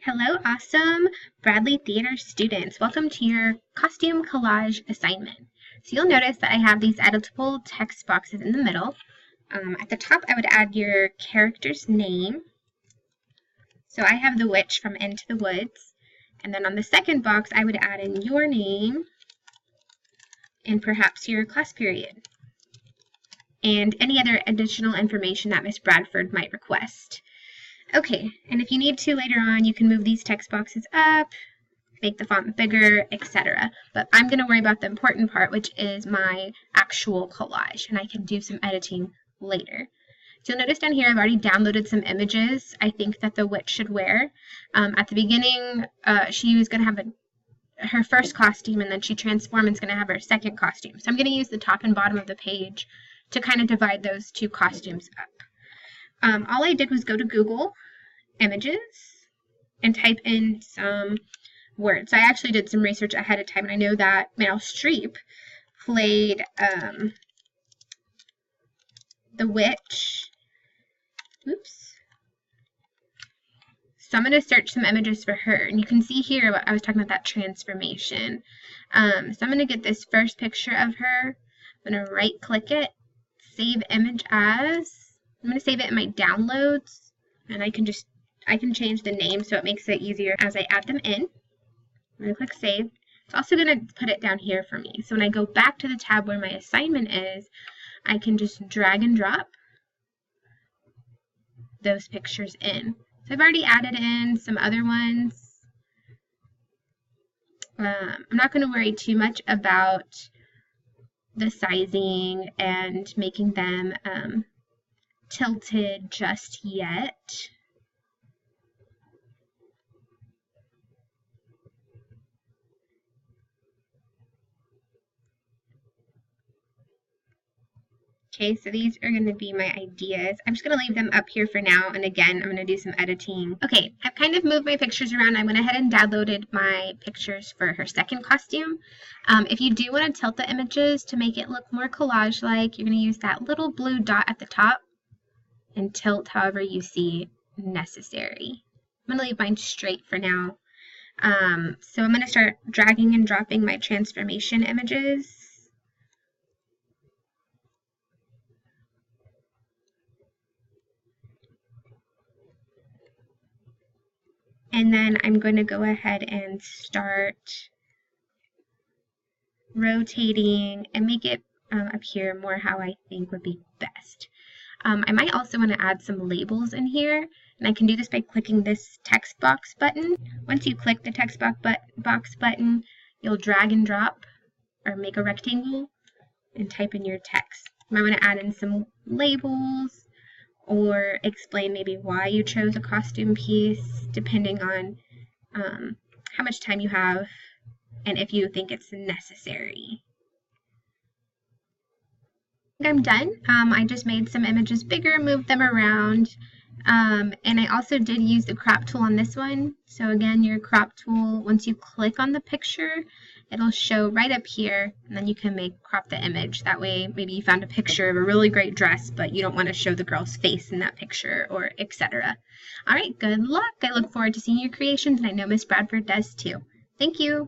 Hello, awesome Bradley Theater students. Welcome to your costume collage assignment. So you'll notice that I have these editable text boxes in the middle. At the top, I would add your character's name. So I have the witch from Into the Woods. And then on the second box, I would add in your name and perhaps your class period and any other additional information that Miss Bradford might request. Okay, and if you need to later on, you can move these text boxes up, make the font bigger, etc. But I'm going to worry about the important part, which is my actual collage, and I can do some editing later. So you'll notice down here I've already downloaded some images I think that the witch should wear. At the beginning, she was going to have her first costume, and then she transformed and is going to have her second costume. So I'm going to use the top and bottom of the page to kind of divide those two costumes up. All I did was go to Google Images and type in some words. I actually did some research ahead of time, and I know that Meryl Streep played the witch. Oops. So I'm going to search some images for her, and you can see here what I was talking about, that transformation. So I'm going to get this first picture of her. I'm going to right-click it, save image as. I'm going to save it in my downloads, and I can change the name so it makes it easier as I add them in. I'm going to click save. It's also going to put it down here for me. So when I go back to the tab where my assignment is, I can just drag and drop those pictures in. So I've already added in some other ones. I'm not going to worry too much about the sizing and making them tilted just yet. Okay, so these are going to be my ideas. I'm just going to leave them up here for now, and again, I'm going to do some editing. Okay, I've kind of moved my pictures around. I went ahead and downloaded my pictures for her second costume. If you do want to tilt the images to make it look more collage-like, you're going to use that little blue dot at the top and tilt however you see necessary. I'm going to leave mine straight for now. So I'm going to start dragging and dropping my transformation images. And then I'm going to go ahead and start rotating and make it appear more how I think would be best. I might also want to add some labels in here, and I can do this by clicking this text box button. Once you click the text box button, you'll drag and drop or make a rectangle and type in your text. You might want to add in some labels or explain maybe why you chose a costume piece, depending on how much time you have and if you think it's necessary. I'm done. I just made some images bigger, moved them around, and I also did use the crop tool on this one. So again, your crop tool, once you click on the picture, it'll show right up here, and then you can crop the image. That way, maybe you found a picture of a really great dress, but you don't want to show the girl's face in that picture, or etc. All right, good luck. I look forward to seeing your creations, and I know Miss Bradford does too. Thank you.